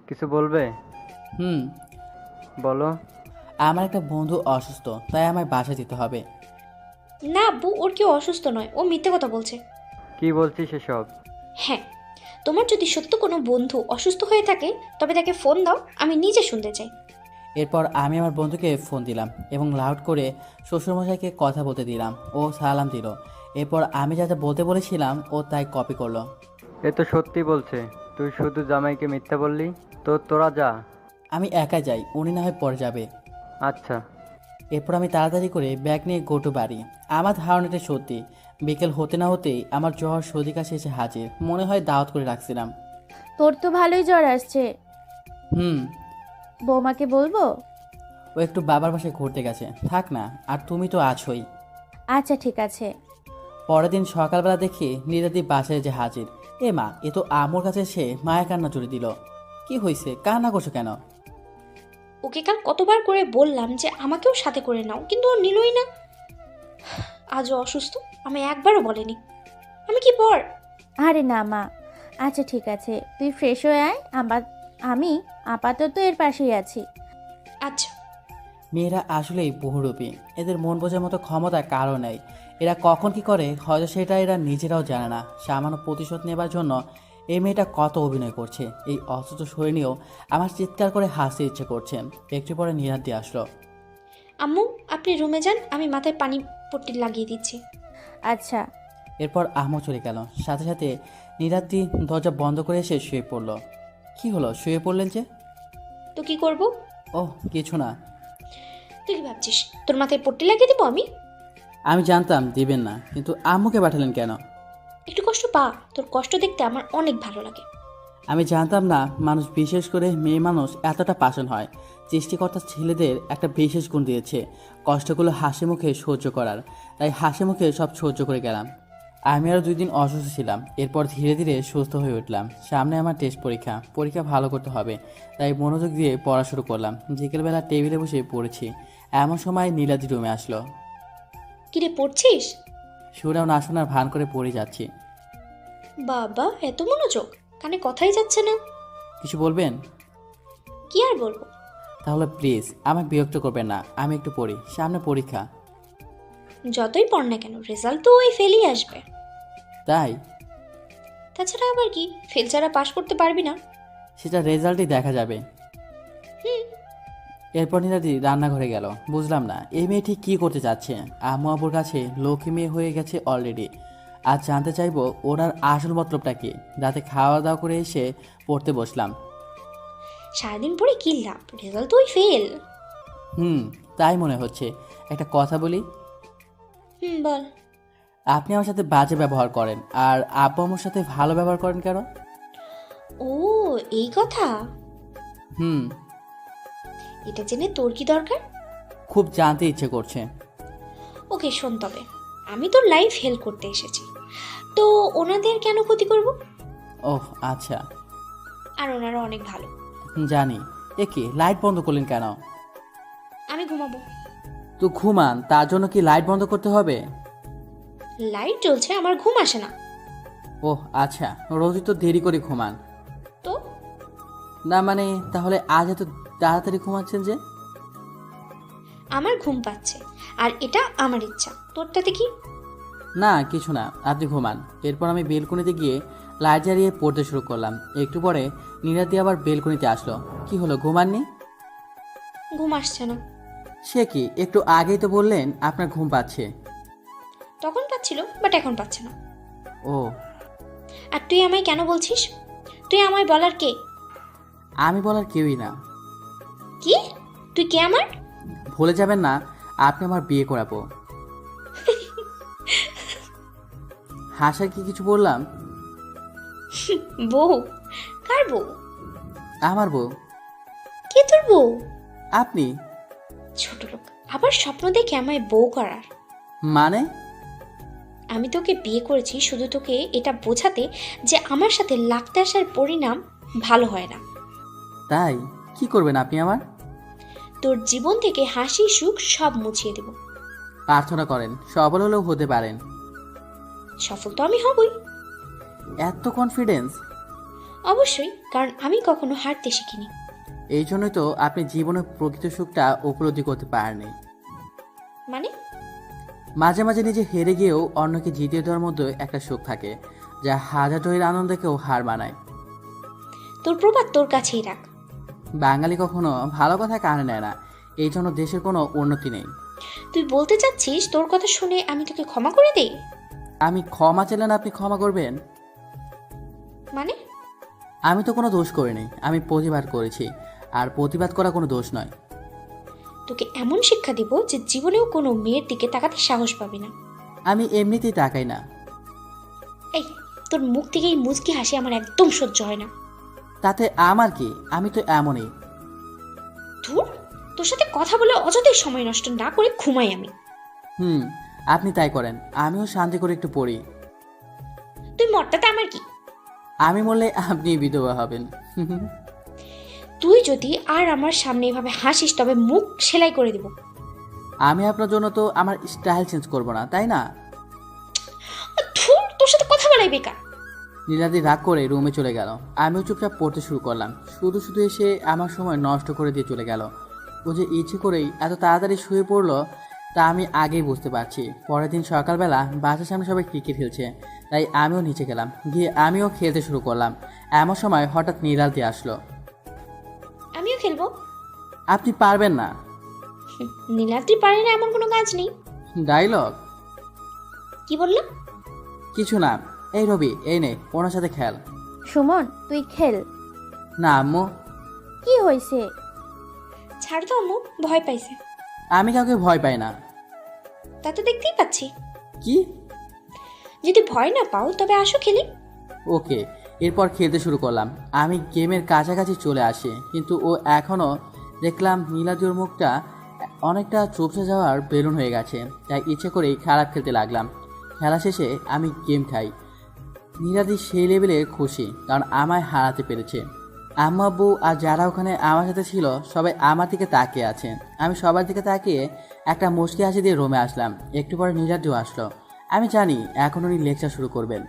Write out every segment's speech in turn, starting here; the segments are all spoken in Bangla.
কিছু বলবে? হুম। বলো। আমার একটা বন্ধু অসুস্থ, তাই আমায় বাসায় যেতে হবে। না আব্বু, ওর কেউ অসুস্থ নয়, ও মিথ্যে কথা বলছে। কি বলছিস এসব? হ্যাঁ, তোমার যদি সত্য কোনো বন্ধু অসুস্থ হয়ে থাকে তবে তাকে ফোন দাও, আমি নিজে শুনতে চাই। এরপর আমি আমার বন্ধুকে ফোন দিলাম এবং লাউড করে শ্বশুরমশাইকে কথা বলতে দিলাম। ও সালাম দিল। এরপর আমি যা যা বলতে বলেছিলাম ও তাই কপি করলো। এ তো সত্যি বলছে। তুই শুধু জামাইকে মিথ্যা বললি। তোরা যা। আমি একা যাই, উনি না হয় পরে যাবে। আচ্ছা। এরপর আমি তাড়াতাড়ি করে ব্যাগ নিয়ে গোটু বাড়ি। আমার ধারণাটা সত্যি। বিকেল হতে না হতেই আমার জ্বর সর্দি কাশি এসে হাজির, মনে হয় দাওয়াত করে রাখছিলাম। তোর তো ভালোই জ্বর আসছে। হুম। বৌমাকে বলবো? ও একটু বাবার বাসায় ঘুরতে গেছে, থাক না। আর তুমি তো আছোই। আচ্ছা ঠিক আছে। পরের দিন সকালবেলা দেখি নীলাদি বাসায় যে হাজির। এ মা, এ তো আমোর কাছে এসে মায়া কান্না জুড়ে দিল। কি হয়েছে, কান্না করছো কেন? ওকে কাল কতবার করে বললাম যে আমাকেও সাথে করে নাও, কিন্তু ও নিলই না। আজও অসুস্থ, আমি একবারও বলেনি। আমি কি পর? আরে না মা, আচ্ছা ঠিক আছে, তুই ফ্রেশ হয়ে আয়। আমি আপাতত এর পাশেই আছি। আচ্ছা। মেয়েরা আসলেই বহুরূপী। এদের মন বোঝার মতো ক্ষমতা কারো নেই। এরা কখন কি করে হয়তো সেটা এরা নিজেরাও জানে না। সামান্য প্রতিশোধ নেবার জন্য এই মেয়েটা কত অভিনয় করছে। এই অসুস্থ শরীর নিয়েও আমার চিৎকার করে হাসতে ইচ্ছে করছে। একটু পরে নিরাদ দিয়ে আসলো। আম্মু, আপনি রুমে যান, আমি মাথায় পানি পট্টি লাগিয়ে দিচ্ছি। আচ্ছা। এরপর আহমদ চলে গেল। সাথে সাথে নিরাদ্রি দরজা বন্ধ করে এসে শুয়ে পড়ল। কি হলো, শুয়ে পড়লেন যে? তো কি করব? ওহ, কিছু না। তুই কি ভাবছিস তোর মাথায় পট্টি লাগিয়ে দিব আমি? আমি জানতাম দিবেন না, কিন্তু আম্মুকে পাঠালেন কেন? একটু কষ্ট পা, তোর কষ্ট দেখতে আমার অনেক ভালো লাগে। আমি জানতাম না মানুষ, বিশেষ করে মেয়ে মানুষ এতটা পাষাণ হয়। সৃষ্টিকর্তা ছেলেদের একটা বিশেষ গুণ দিয়েছে, কষ্টগুলো হাসি মুখে সহ্য করার। তাই হাসি মুখে সব সহ্য করে গেলাম। আমি আরও 2 দিন অসুস্থ ছিলাম। এরপর ধীরে ধীরে সুস্থ হয়ে উঠলাম। সামনে আমার টেস্ট পরীক্ষা ভালো করতে হবে। তাই মনোযোগ দিয়ে পড়া শুরু করলাম। বিকেলবেলা টেবিলে বসে পড়েছি। এমন সময় নীলাদি রুমে আসলো। কিরে, পড়ছিস? শুনেও না শোনার ভান করে পড়ে যাচ্ছি। বাবা, এত মনোযোগ, কানে কথাই যাচ্ছে না। কিছু বলবেন? কি আর বলবো। তাহলে প্লিজ আমাকে বিরক্ত করবেন না, আমি একটু পড়ি, সামনে পরীক্ষা। যতই পড় না কেন, রেজাল্ট তো ওই ফেলই আসবে। তাই? তাছাড়া আবার কি, ফেল ছাড়া পাশ করতে পারবি না। সেটা রেজাল্টই দেখা যাবে। এরপর নীলাদি রান্নাঘরে গেল। বুঝলাম না এই মেয়েটি কি করতে চাচ্ছে। আম্মু আব্বুর কাছে লক্ষ্মী মেয়ে হয়ে গেছে অলরেডি। আজ জানতে চাইবো ওনার আসল মতলবটা কি। রাতে খাওয়া দাওয়া করে এসে পড়তে বসলাম। সারাদিন পরে কি লাভ, রেজাল্ট তো ওই ফেল। হুম, তাই মনে হচ্ছে। একটা কথা বলি? বল। আপনি আমার সাথে বাজে ব্যবহার করেন, আর আব্বু আম্মুর সাথে ভালো ব্যবহার করেন কেন? ও, এই কথা। হুম। এটা জেনে তোর কি দরকার? খুব জানতে ইচ্ছে করছে। ওকে শোন, তবে আমি তোর লাইফ হেল্প করতে এসেছি, তো ওনাদের কেন ক্ষতি করব? ওহ আচ্ছা। আর ওনারা অনেক ভালো। জানি। এ কি, লাইট বন্ধ করলেন কেন? আমি ঘুমাবো। তো ঘুমান, তার জন্য কি লাইট বন্ধ করতে হবে? লাইট জ্বলছে, আমার ঘুম আসে না। ওহ আচ্ছা, রোজই তো দেরি করে ঘুমান। তো না মানে, তাহলে আজ এত তাড়াতাড়ি ঘুমাচ্ছেন যে? আমার ঘুম পাচ্ছে, আর এটা আমার ইচ্ছা, তোরটাতে কি? না কিছু না, আপনি ঘুমান। এরপর আমি বেলকনিতে গিয়ে লাইট জ্বালিয়ে পড়তে শুরু করলাম। একটু পরে নীলাদি আবার বেলকনিতে আসলো। কি হলো, ঘুমাননি? ঘুম আসছে না। সে কি, একটু আগেই তো বললেন আপনার ঘুম পাচ্ছে। তখন পাচ্ছিল, বাট এখন পাচ্ছে না। ও। আর তুই আমায় কেন বলছিস? তুই আমায় বলার কে? আমি বলার কেউই না। কি? তুই কে আমার? ভুলে যাবেন না, আপনি আমার বিয়ে করাবো। হাসার কি কিছু বললাম? বউ? কার বউ? আমার বউ। কে তোর বউ? আপনি। ছোট লোক, আবার স্বপ্ন দেখে আমায় বউ করার। মানে? আমি তোকে বিয়ে করেছি শুধু তোকে এটা বোঝাতে যে আমার সাথে লাগতে আসার পরিণাম ভালো হয় না। তাই? কি করবেন আপনি আমার? তোর জীবন থেকে হাসি সুখ সব মুছিয়ে দেব। প্রার্থনা করেন সফল হলেও হতে পারেন। সফল তো আমি হবই। এত কনফিডেন্স? অবশ্যই, কারণ আমি কখনো হারতে শিখিনি। এই জন্যই তো আপনি জীবনের প্রকৃত সুখটা উপলব্ধি করতে পারেননি। মানে? মাঝে মাঝে নিজে হেরে গিয়েও অন্যকে জিতিয়ে দেওয়ার মধ্যে একটা সুখ থাকে, যা হাজার জয়ের আনন্দকেও হার মানায়। তোর প্রবাদ তোর কাছেই রাখ। বাঙালি কখনো ভালো কথা কানে নেয় না, এই জন্য দেশের কোনো উন্নতি নেই। তুই বলতে চাচ্ছিস তোর কথা শুনে আমি তোকে ক্ষমা করে দেই? আমি ক্ষমা চাইলেন আপনি ক্ষমা করবেন? মানে? আমি তো কোনো দোষ করিনি, আমি প্রতিবাদ করেছি, আর প্রতিবাদ করা কোনো দোষ নয়। তোকে এমন শিক্ষা দিব যে জীবনেও কোনো মেয়ের দিকে তাকাতে সাহস পাবি না। আমি এমনিতেই তাকাই না। এই, তোর মুখ থেকে এই মুচকি হাসি আমার একদম সহ্য হয় না। তাতে আমার কি, আমি তো এমনই। ধুর, তোর সাথে কথা বলে অযথাই সময় নষ্ট না করে ঘুমাই আমি। আপনি তাই করেন, আমিও শান্তি করে একটু পড়ি। তুই মরটাতে আমার কি? আমি বললে আপনি বিধবা হবেন। তুই যদি আর আমার সামনে এভাবে হাসিস তবে মুখ সেলাই করে দিব। আমি আপনার জন্য তো আমার স্টাইল চেঞ্জ করব না, তাই না? ধুর, তোর সাথে কথা বলাই বেকার। নীলাদি রাগ করে রুমে চলে গেল। আমিও চুপচাপ পড়তে শুরু করলাম। শুধু শুধু এসে আমার সময় নষ্ট করে দিয়ে চলে গেল। ও যে ইচ্ছে করেই এত তাড়াতাড়ি শুয়ে পড়লো তা আমি আগেই বুঝতে পারছি। পরের দিন সকালবেলা বাসার সামনে সবাই ক্রিকেট খেলছে, তাই আমিও নিচে গেলাম, গিয়ে আমিও খেলতে শুরু করলাম। এমন সময় হঠাৎ নীলাদি আসলো। আমিও খেলবো। আপনি পারবেন না। নীলাদ্রি পারে না এমন কোনো কাজ নেই। ডায়লগ? কি বললাম? কিছু না। এই রবি, এই নে, ওনার সাথে খেল। সুমন, তুই খেল। না আম্মু। কি হয়েছে? ছাড় তো আম্মু, ভয় পাইছে। আমি কাউকে ভয় পাই না। তা তো দেখতেই পাচ্ছি। কি? যদি ভয় না পাও তবে আসো খেলি। ওকে। এরপর খেলতে শুরু করলাম। আমি গেমের কাছাকাছি চলে আসি, কিন্তু ও এখনও দেখলাম নীলাদির মুখটা অনেকটা চুপসে যাওয়ার বেলুন হয়ে গেছে, তাই ইচ্ছে করেই খারাপ খেলতে লাগলাম। খেলা শেষে আমি গেম খাই। নীলাদি সেই লেভেলের খুশি, কারণ আমায় হারাতে পেরেছে। আম্মা আব্বু আর যারা ওখানে আমার সাথে ছিল সবাই আমার দিকে তাকিয়ে আছে। আমি সবার দিকে তাকিয়ে একটা মুচকি হাসি দিয়ে রুমে আসলাম। একটু পরে নীলাদিও আসলো। আমি জানি এখন উনি লেকচার শুরু করবেন।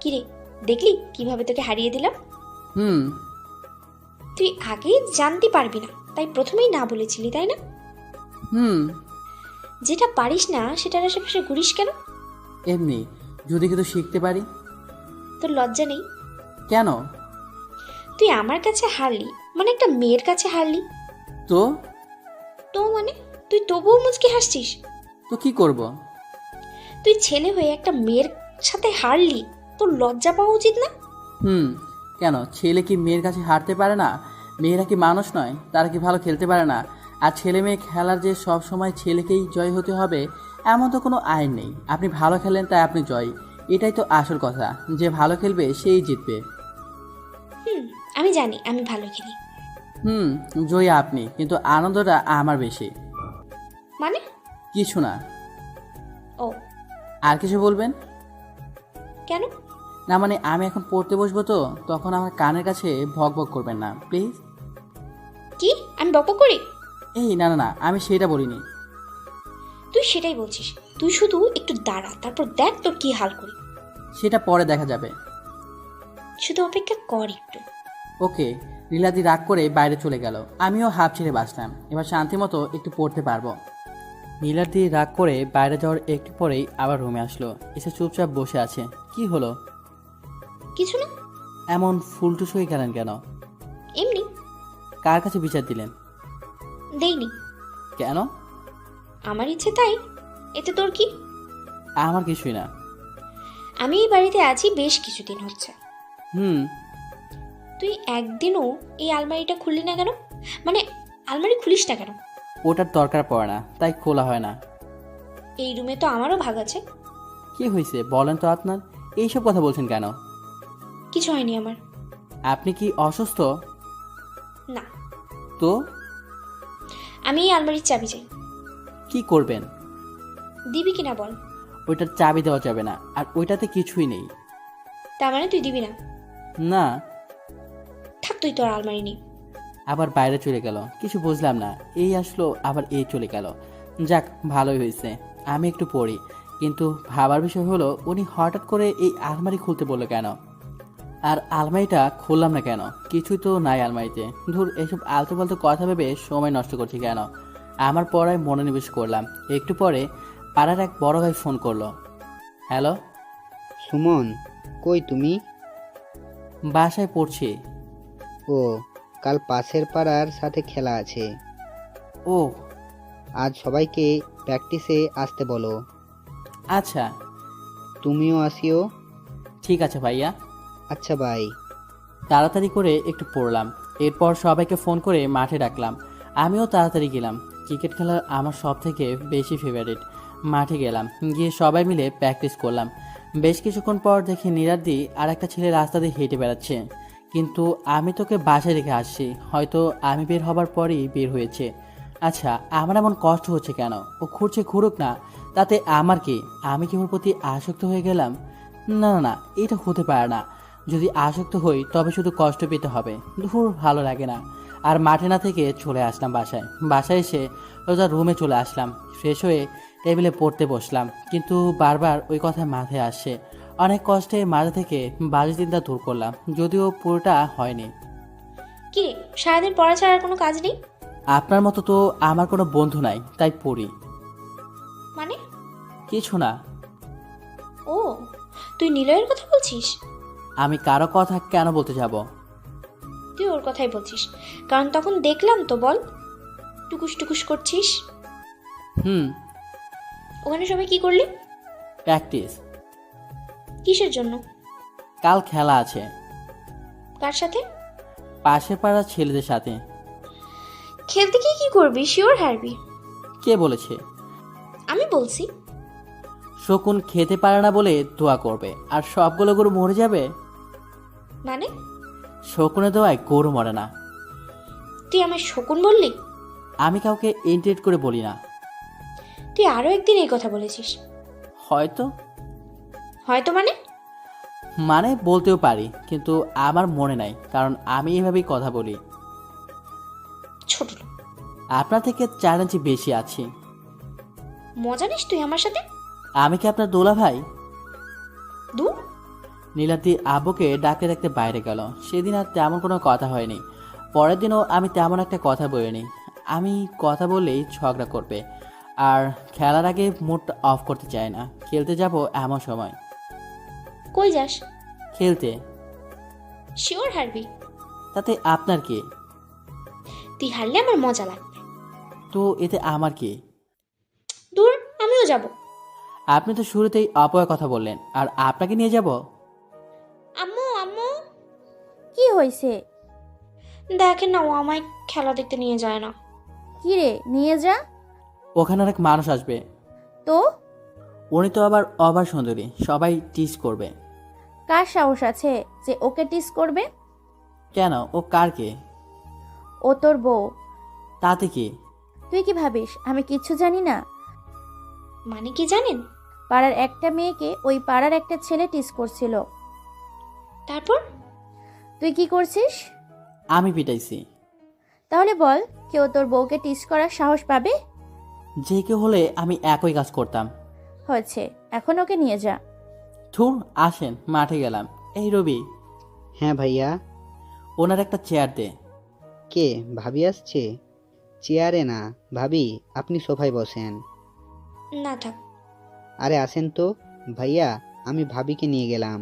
কিরে, দেখলি কিভাবে তোকে হারিয়ে দিলাম? হুম। তুই আগেই জানতে পারবি না, তাই প্রথমেই না বলেছিলি, তাই না? হুম। যেটা পারিস না সেটার আশেপাশে ঘুরিস কেন? এমনি, যদি কিছু শিখতে পারি। তোর লজ্জা নেই? কেন? তুই আমার কাছে হারলি, মানে একটা মেয়ের কাছে হারলি। তো তো মানে তুই তবুও মুচকি হাসছিস? তো কি করব? তুই ছেলে হয়ে একটা মেয়ের সাথে হারলি, তোর লজ্জা পাওয়া উচিত না? কেন, ছেলে কি মেয়ের কাছে হারতে পারে না? মেয়েরা কি মানুষ নয়? তারা কি ভালো খেলতে পারে না? আর ছেলে মেয়ে খেলার যে সব সময় ছেলেকেই জয় হতে হবে এমন তো কোনো আইন নেই। আপনি ভালো খেলেন তাই আপনি জয়, এটাই তো আসল কথা। যে ভালো খেলবে সেই জিতবে। আমি জানি আমি ভালো খেলি। জয়ী আপনি, কিন্তু আনন্দটা আমার বেশি। মানে? কিছু না। ও, আর কিছু বলবেন? কেন? না মানে আমি এখন পড়তে বসবো, তো তখন আমার কানের কাছে ভক ভক করবেন না প্লিজ। কি আমি বকবক করি? এই না না না, আমি সেটা বলিনি। তুই সেটাই বলছিস। তুই শুধু একটু দাঁড়া, তারপর দেখ তোর কি হাল করি। সেটা পরে দেখা যাবে। শুধু অপেক্ষা কর একটু। ওকে। নীলাদি রাগ করে বাইরে চলে গেল। আমিও হাফ ছেড়ে বাঁচলাম। এবার শান্তি মতো একটু পড়তে পারবো। নীলাদি রাগ করে বাইরে যাওয়ার একটু পরেই আবার রুমে আসলো। এসে চুপচাপ বসে আছে। কি হলো? কিছু না। এমন ফুলটুস হয়ে গেলেন কেন? এমনি। কার কাছে বিচার দিলেন? দেইনি। কেন? আমার ইচ্ছে তাই। এতে তোর কি? আমার কিছুই না। আমি এই বাড়িতে আছি বেশ কিছুদিন হচ্ছে। হুম। তুই একদিনও এই আলমারিটা খুললি না কেন? মানে আলমারি খুলিস না কেন? ওটার দরকার পড়ে না, তাই খোলা হয় না। এই রুমে তো আমারও ভাগ আছে। কি হয়েছে বলেন তো আপনার? এইসব কথা বলছেন কেন? কিছু হয়নি আমার। আপনি কি অসুস্থ? না। তো আমি এই আলমারির চাবি চাই। কি করবেন? দিবি কিনা বল। ওইটার চাবি দেওয়া যাবে না, আর ওইটাতে কিছুই নেই। তার মানে তুই দিবি না? না। থাক, তুই তোর আলমারি নেই। আবার বাইরে চলে গেল। কিছু বুঝলাম না, এই আসলো আবার এই চলে গেল। যাক, ভালোই হয়েছে। আমি একটু পড়ি। কিন্তু ভাবার বিষয় হলো উনি হঠাৎ করে এই আলমারি খুলতে বললো কেন? আর আলমারিটা খুললাম না কেন? কিছুই তো নাই আলমারিতে। ধুর, এসব আলতু ফালতু কথা ভেবে সময় নষ্ট করছি কেন? আমার পড়ায় মনোনিবেশ করলাম। একটু পরে পাড়ার এক বড় ভাই ফোন করলো। হ্যালো। সুমন, কই তুমি? বাসায় পড়ছি। ও, কাল পাশের পাড়ার সাথে খেলা আছে। ও আজ সবাইকে প্র্যাকটিসে আসতে বলো। আচ্ছা, তুমিও আসিও। ঠিক আছে ভাইয়া। আচ্ছা বাই। তাড়াতাড়ি করে একটু পড়লাম। এরপর সবাইকে ফোন করে মাঠে ডাকলাম। আমিও তাড়াতাড়ি গেলাম। ক্রিকেট খেলা আমার সব থেকে বেশি ফেভারিট। মাঠে গেলাম, গিয়ে সবাই মিলে প্র্যাকটিস করলাম। বেশ কিছুক্ষণ পর দেখি নীলাদ্রি আর একটা ছেলে রাস্তা দিয়ে হেঁটে বেড়াচ্ছে। কিন্তু আমি তোকে বাসায় রেখে আসছি, হয়তো আমি বের হবার পরই বের হয়েছে। আচ্ছা, আমার এমন কষ্ট হচ্ছে কেন? ও ঘুরছে ঘুরুক না, তাতে আমার কি? আমি কি ওর প্রতি আসক্ত হয়ে গেলাম? না না না, এটা হতে পারে না। যদি আসক্ত হই তবে শুধু কষ্ট পেতে হবে। ধুর, ভালো লাগে না। আর মাঠে না থেকে চলে আসলাম বাসায়। বাসায় এসে রোজা রুমে চলে আসলাম। ফ্রেশ হয়ে টেবিলে পড়তে বসলাম, কিন্তু বারবার ওই কথা মাথায় আসছে। অনেক কষ্টে মাথা থেকে বাজে চিন্তা দূর করলাম, যদিও পুরোটা হয়নি। কি রে, সারাদিন পড়া ছাড়া আর কোনো কাজ নেই? আপনার মতো তো আমার কোনো বন্ধু নাই, তাই পড়ি। মানে? কিছু না। ও, তুই নিলয়ের কথা বলছিস? আমি কারো কথা কেন বলতে যাব? তুই ওর কথাই বলছিস, কারণ তখন দেখলাম তো। বল, টুকুস টুকুস করছিস। হুম। ওখানে সবাই কি করলি? প্র্যাকটিস। কিসের জন্য? কাল খেলা আছে। কার সাথে? পাশের পাড়ার ছেলেদের সাথে। খেলতে গিয়ে কি করবি? শিওর হারবি। কে বলেছে? আমি বলছি। শকুন খেতে পারে না বলে দোয়া করবে, আর সবগুলো গরু মরে যাবে? মানে? শকুনের দোয়ায় গরু মরে না। তুই আমায় শকুন বললি? আমি কাউকে ইন্টারেক্ট করে বলি না। তুই আরো একদিন এই কথা বলেছিস। হয়তো। হয়তো মানে? মানে বলতেও পারি, কিন্তু আমার মনে নাই, কারণ আমি এভাবেই কথা বলি। ছোট লোক। আপনার থেকে 4 ইঞ্চি বেশি আছি। মজা নিস তুই আমার সাথে? আমি কি আপনার দোলা ভাই? দূর। নীলাদ্রি আব্বুকে ডাকতে ডাকতে বাইরে গেল। সেদিন আর তেমন কোনো কথা হয়নি। পরের দিনও আমি তেমন একটা কথা বলিনি। আমি কথা বললেই ঝগড়া করবে, আর খেলার আগে মুড অফ করতে চায় না। খেলতে যাব এমন সময়। কই যাস? খেলতে। শিওর হারবি? তাতে আপনার কি? তুই হারলে আমার মজা লাগবে। তো এতে আমার কি? দূর, আমিও যাব। আপনি তো শুরুতেই অপয়ের কথা বললেন, আর আপনাকে নিয়ে যাব? আম্মু আম্মু, কি হয়েছে? দেখেন না, ও আমায় খেলা দেখতে নিয়ে যায় না। কি রে, নিয়ে যা। ওখানে অনেক মানুষ আসবে। তো উনি তো আবার অবার সুন্দরী, সবাই টিজ করবে। কার সাহস আছে যে ওকে টিস করবে? কেন, ও কার কে? ও তোর বউ। তাতে কি? তুই কি ভাবিস আমি কিচ্ছু জানি না? মানে কি জানেন? পাড়ার একটা মেয়েকে ওই পাড়ার একটা ছেলে টিস করছিল। তারপর? তুই কি করছিস? আমি পিটাইছি। তাহলে বল, কেউ তোর বউকে টিস করার সাহস পাবে? যে কেউ হলে আমি একই কাজ করতাম। হয়েছে, এখন ওকে নিয়ে যা। থুর, আসেন, মাঠে গেলাম। এই রবি, হ্যাঁ ভাইয়া। ওনার একটা চেয়ার দে। কে, ভাবি আসছে? চেয়ারে না ভাবি, আপনি সোফায় বসেন। না থাক। আরে আসেন তো ভাইয়া, আমি ভাবিকে নিয়ে গেলাম।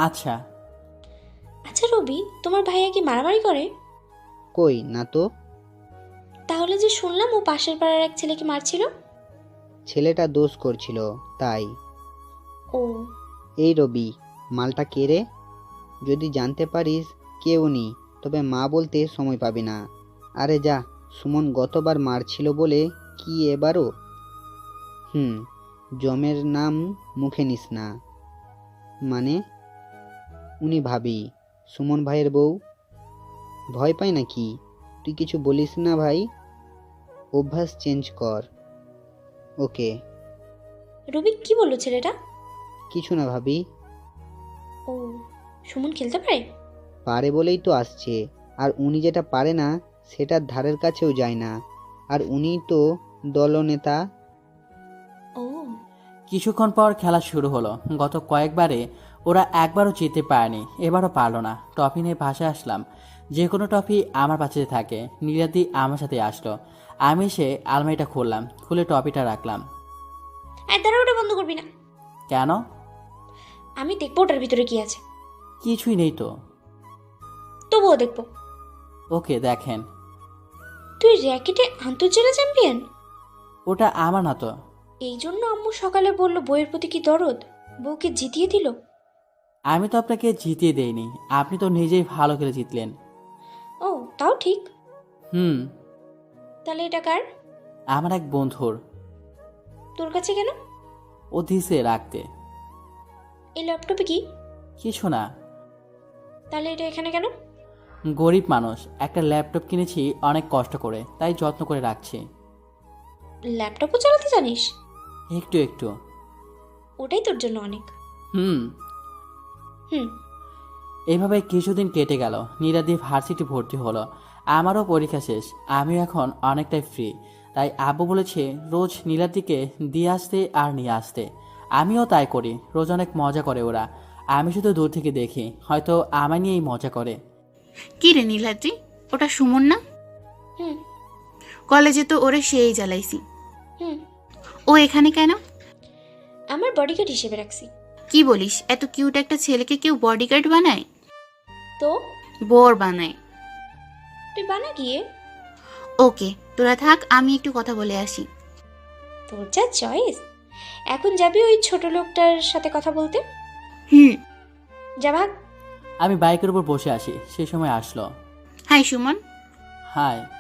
আচ্ছা। আচ্ছা রবি, তোমার ভাইয়া কি মারামারি করে? কই না তো। তাহলে যে শুনলাম ও পাশের পাড়ার এক ছেলেকে মারছিল। ছেলেটা দোষ করছিল তাই। ও, এই রবি, মালটা কে রে? যদি জানতে পারিস কে উনি, তবে মা বলতে সময় পাবি না। আরে যা, সুমন গতবার মারছিল বলে কি এবারও? জমের নাম মুখে নিস না। মানে? উনি ভাবি, সুমন ভাইয়ের বউ। ভয় পায় নাকি? তুই কিছু বলিস না ভাই, অভ্যাস চেঞ্জ কর। ওকে। রবি কি বললো ছেলেটা? কিছু না ভাবি। ও, সুমন খেলতে পারে? পারে বলেই তো আসছে, আর উনি যেটা পারে না সেটার ধারের কাছেও যায় না, আর উনি তো দলনেতা। ও, কিছুক্ষণ পর খেলা শুরু হলো। গত কয়েকবারে ওরা একবারও জিততে পারেনি, এবারও পারলো না। টপি নিয়ে বাসায় আসলাম। যে কোনো টপি আমার পাশে থাকে। নীলাদি আমার সাথে আসলো। আমি এসে আলমারিটা খুললাম, খুলে টপিটা রাখলাম। আর দাঁড়া, ওটা বন্ধ করবি না। কেন? আমি দেখবো ওটার ভিতরে কি আছে। কিছুই নেই তো। তবুও দেখবো। ওকে, দেখেন। তুই র্যাকেটে আন্তর্জেলা চ্যাম্পিয়ন? ওটা আমার না তো। এই জন্য আম্মু সকালে বলল বইয়ের প্রতি কি দরদ, বউকে জিতিয়ে দিল। আমি তো আপনাকে জিতিয়ে দেইনি, আপনি তো নিজেই ভালো করে জিতলেন। ও, তাও ঠিক। হুম। তাহলে এটা কার? আমার এক বন্ধুর। তোর কাছে কেন? ও দিছে রাখতে। এই ল্যাপটপে কি? কিছু না। তাহলে এটা এখানে কেন? গরিব মানুষ, একটা ল্যাপটপ কিনেছি অনেক কষ্ট করে, তাই যত্ন করে রাখছি। ল্যাপটপও চালাতে জানিস? একটু একটু। ওটাই তোর জন্য অনেক। হুম। হুম। এইভাবে কিছুদিন কেটে গেল। নীলাদি ভার্সিটি ভর্তি হলো। আমারও পরীক্ষা শেষ। আমিও এখন অনেকটাই ফ্রি। তাই আব্বু বলেছে রোজ নীলাদিকে দিয়ে আসতে আর নিয়ে আসতে। আমিও তাই করি। রোজ অনেক মজা করে ওরা। আমি শুধু দূর থেকে দেখি, হয়তো আমায় নিয়েই মজা করে। কি রে নীলাদ্রি, ওটা সুমন না? হুম। কলেজে তো ওরে সেই জ্বালাইছি। হুম। ও এখানে কেন? আমার বডিগার্ড হিসেবে রাখছি। কি বলিস, এত কিউট একটা ছেলেকে কেউ বডিগার্ড বানায়? তো বর বানায়। তুই বানা গিয়ে। ওকে, তোরা থাক, আমি একটু কথা বলে আসি। তোর যা চয়েস। এখন যাবি ওই ছোট লোকটার সাথে কথা বলতে? হুম। যা ভাগ। আমি বাইকের উপর বসে আসি, সে সময় আসলো। হাই সুমন। হাই।